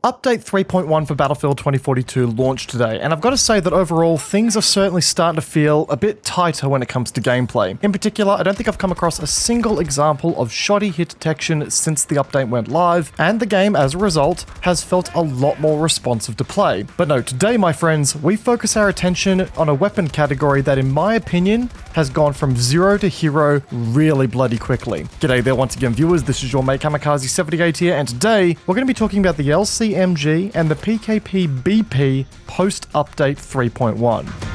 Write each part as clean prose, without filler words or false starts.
Update 3.1 for Battlefield 2042 launched today, and I've got to say that overall, things are certainly starting to feel a bit tighter when it comes to gameplay. In particular, I don't think I've come across a single example of shoddy hit detection since the update went live, and the game, as a result, has felt a lot more responsive to play. But no, today, my friends, we focus our attention on a weapon category that, in my opinion, has gone from zero to hero really bloody quickly. G'day there once again, viewers, this is your mate Kamikaze78 here, and today, we're going to be talking about the LCMG and the PKP BP post-update 3.1.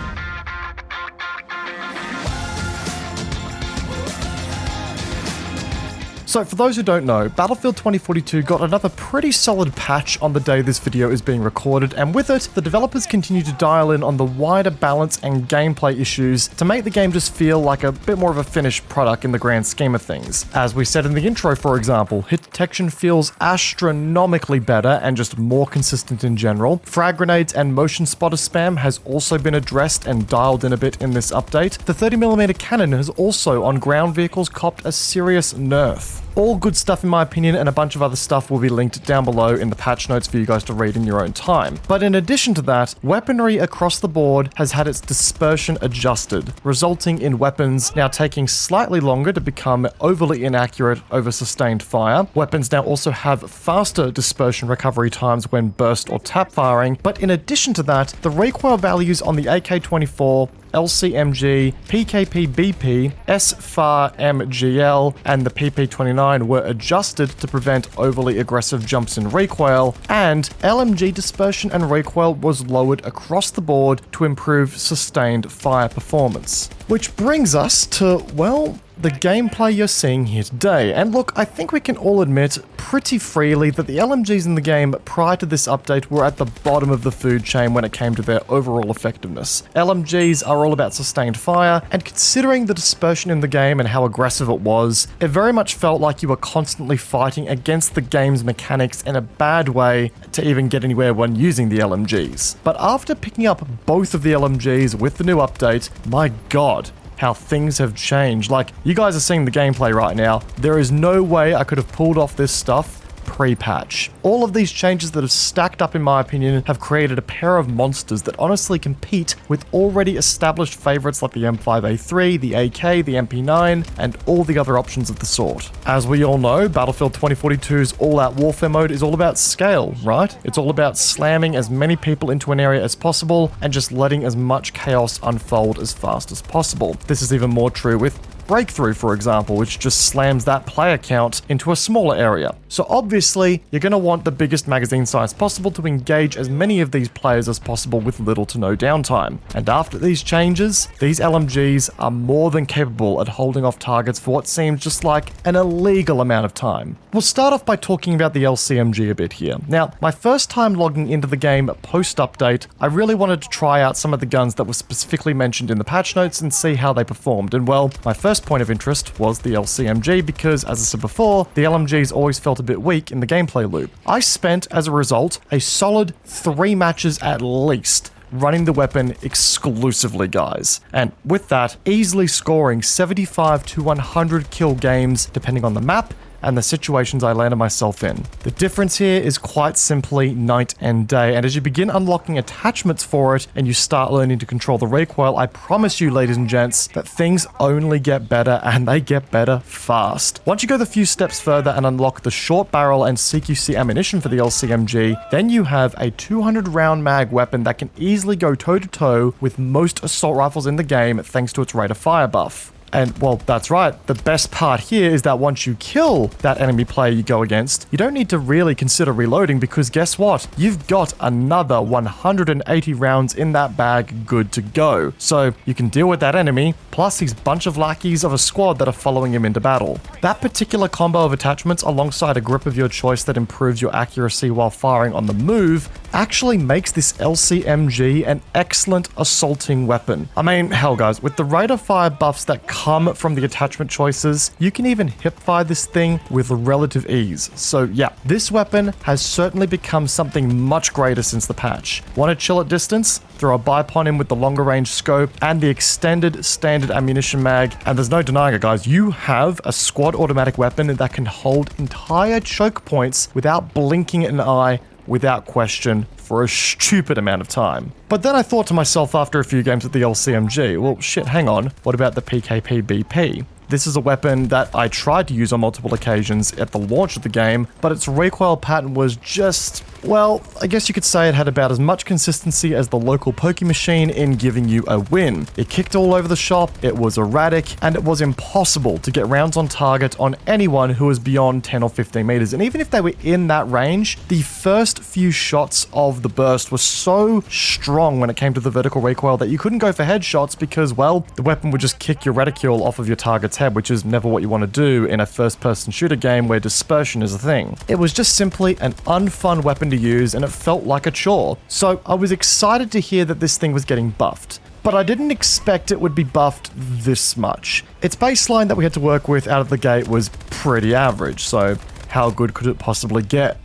So for those who don't know, Battlefield 2042 got another pretty solid patch on the day this video is being recorded, and with it, the developers continue to dial in on the wider balance and gameplay issues to make the game just feel like a bit more of a finished product in the grand scheme of things. As we said in the intro, for example, hit detection feels astronomically better and just more consistent in general. Frag grenades and motion spotter spam has also been addressed and dialed in a bit in this update. The 30mm cannon has also, on ground vehicles, copped a serious nerf. All good stuff in my opinion, and a bunch of other stuff will be linked down below in the patch notes for you guys to read in your own time. But in addition to that, weaponry across the board has had its dispersion adjusted, resulting in weapons now taking slightly longer to become overly inaccurate over sustained fire. Weapons now also have faster dispersion recovery times when burst or tap firing, but in addition to that, the recoil values on the AK-24, LCMG, PKP BP, SFAR MGL, and the PP29 were adjusted to prevent overly aggressive jumps in recoil, and LMG dispersion and recoil was lowered across the board to improve sustained fire performance. Which brings us to, well, the gameplay you're seeing here today. And look, I think we can all admit pretty freely that the LMGs in the game prior to this update were at the bottom of the food chain when it came to their overall effectiveness. LMGs are all about sustained fire, and considering the dispersion in the game and how aggressive it was, it very much felt like you were constantly fighting against the game's mechanics in a bad way to even get anywhere when using the LMGs. But after picking up both of the LMGs with the new update, my god, how things have changed. Like, you guys are seeing the gameplay right now. There is no way I could have pulled off this stuff pre-patch. All of these changes that have stacked up, in my opinion, have created a pair of monsters that honestly compete with already established favorites like the M5A3, the AK, the MP9, and all the other options of the sort. As we all know, Battlefield 2042's all-out warfare mode is all about scale, right? It's all about slamming as many people into an area as possible and just letting as much chaos unfold as fast as possible. This is even more true with Breakthrough, for example, which just slams that player count into a smaller area. So obviously, you're going to want the biggest magazine size possible to engage as many of these players as possible with little to no downtime. And after these changes, these LMGs are more than capable at holding off targets for what seems just like an illegal amount of time. We'll start off by talking about the LCMG a bit here. Now, my first time logging into the game post-update, I really wanted to try out some of the guns that were specifically mentioned in the patch notes and see how they performed. And well, my first point of interest was the LCMG because, as I said before, the LMGs always felt a bit weak in the gameplay loop. I spent, as a result, a solid 3 matches at least running the weapon exclusively, guys. And with that, easily scoring 75 to 100 kill games depending on the map and the situations I landed myself in. The difference here is quite simply night and day, and as you begin unlocking attachments for it and you start learning to control the recoil, I promise you, ladies and gents, that things only get better, and they get better fast. Once you go the few steps further and unlock the short barrel and CQC ammunition for the LCMG, then you have a 200 round mag weapon that can easily go toe to toe with most assault rifles in the game thanks to its rate of fire buff. And, well, that's right. The best part here is that once you kill that enemy player you go against, you don't need to really consider reloading because guess what? You've got another 180 rounds in that bag good to go. So you can deal with that enemy, plus his bunch of lackeys of a squad that are following him into battle. That particular combo of attachments alongside a grip of your choice that improves your accuracy while firing on the move actually makes this LCMG an excellent assaulting weapon. I mean, hell guys, with the rate of fire buffs that come from the attachment choices, you can even hipfire this thing with relative ease. So yeah, this weapon has certainly become something much greater since the patch. Want to chill at distance? Throw a bipod in with the longer range scope and the extended standard ammunition mag, and there's no denying it, guys, you have a squad automatic weapon that can hold entire choke points without blinking an eye without question for a stupid amount of time. But then I thought to myself after a few games at the LCMG, well shit, hang on, what about the PKP BP? This is a weapon that I tried to use on multiple occasions at the launch of the game, but its recoil pattern was just, well, I guess you could say it had about as much consistency as the local Poke Machine in giving you a win. It kicked all over the shop, it was erratic, and it was impossible to get rounds on target on anyone who was beyond 10 or 15 meters. And even if they were in that range, the first few shots of the burst were so strong when it came to the vertical recoil that you couldn't go for headshots because, well, the weapon would just kick your reticule off of your target's head, which is never what you want to do in a first-person shooter game where dispersion is a thing. It was just simply an unfun weapon to use, and it felt like a chore. So I was excited to hear that this thing was getting buffed, but I didn't expect it would be buffed this much. Its baseline that we had to work with out of the gate was pretty average, so how good could it possibly get?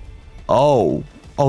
Oh,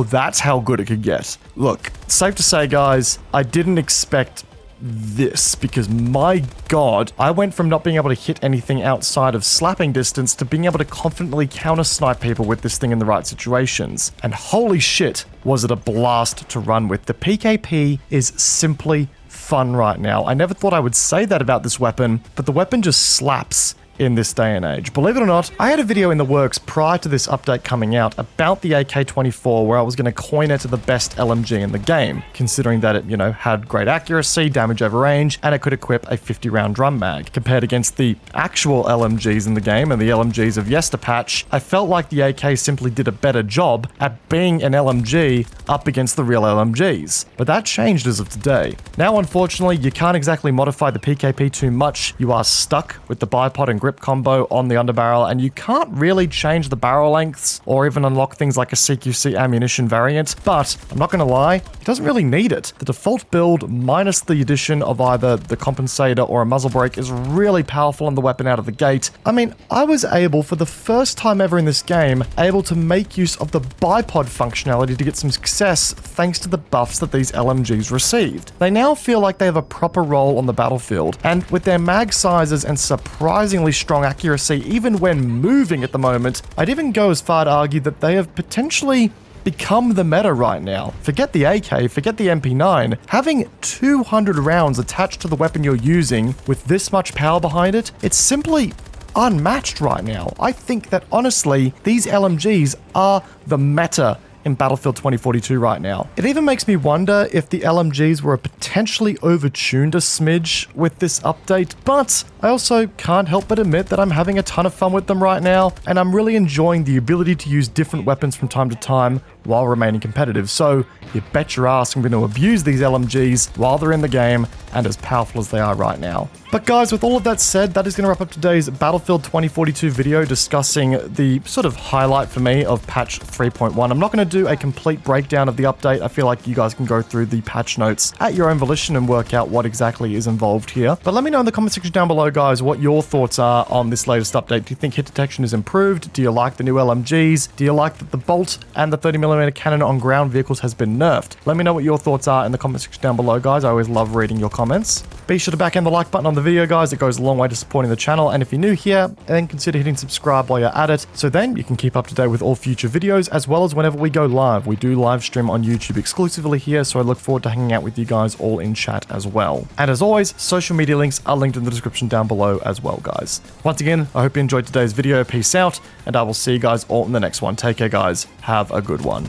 that's how good it could get. Look, safe to say, guys, I didn't expect this, because my god, I went from not being able to hit anything outside of slapping distance to being able to confidently counter-snipe people with this thing in the right situations. And holy shit, was it a blast to run with. The PKP is simply fun right now. I never thought I would say that about this weapon, but the weapon just slaps in this day and age. Believe it or not, I had a video in the works prior to this update coming out about the AK-24 where I was going to coin it to the best LMG in the game, considering that it, had great accuracy, damage over range, and it could equip a 50-round drum mag. Compared against the actual LMGs in the game and the LMGs of Yesterpatch, I felt like the AK simply did a better job at being an LMG up against the real LMGs. But that changed as of today. Now, unfortunately, you can't exactly modify the PKP too much. You are stuck with the bipod and grip combo on the underbarrel, and you can't really change the barrel lengths or even unlock things like a CQC ammunition variant, but I'm not going to lie, it doesn't really need it. The default build minus the addition of either the compensator or a muzzle brake is really powerful on the weapon out of the gate. I mean, I was able, for the first time ever in this game, able to make use of the bipod functionality to get some success thanks to the buffs that these LMGs received. They now feel like they have a proper role on the battlefield, and with their mag sizes and surprisingly strong accuracy even when moving at the moment, I'd even go as far to argue that they have potentially become the meta right now. Forget the AK, forget the MP9. Having 200 rounds attached to the weapon you're using with this much power behind it, it's simply unmatched right now. I think that honestly, these LMGs are the meta in Battlefield 2042 right now. It even makes me wonder if the LMGs were potentially overtuned a smidge with this update, but I also can't help but admit that I'm having a ton of fun with them right now, and I'm really enjoying the ability to use different weapons from time to time while remaining competitive. So you bet your ass I'm going to abuse these LMGs while they're in the game and as powerful as they are right now. But guys, with all of that said, that is going to wrap up today's Battlefield 2042 video discussing the sort of highlight for me of patch 3.1. I'm not going to do a complete breakdown of the update. I feel like you guys can go through the patch notes at your own volition and work out what exactly is involved here. But let me know in the comment section down below, guys, what your thoughts are on this latest update. Do you think hit detection is improved? Do you like the new LMGs? Do you like that the bolt and the 30mm cannon on ground vehicles has been nerfed? Let me know what your thoughts are in the comment section down below, guys. I always love reading your comments. Be sure to back end the like button on the video, guys. It goes a long way to supporting the channel. And if you're new here, then consider hitting subscribe while you're at it, so then you can keep up to date with all future videos, as well as whenever we go live. We do live stream on YouTube exclusively here, so I look forward to hanging out with you guys all in chat as well. And as always, social media links are linked in the description down below as well, guys. Once again, I hope you enjoyed today's video. Peace out, and I will see you guys all in the next one. Take care, guys. Have a good one.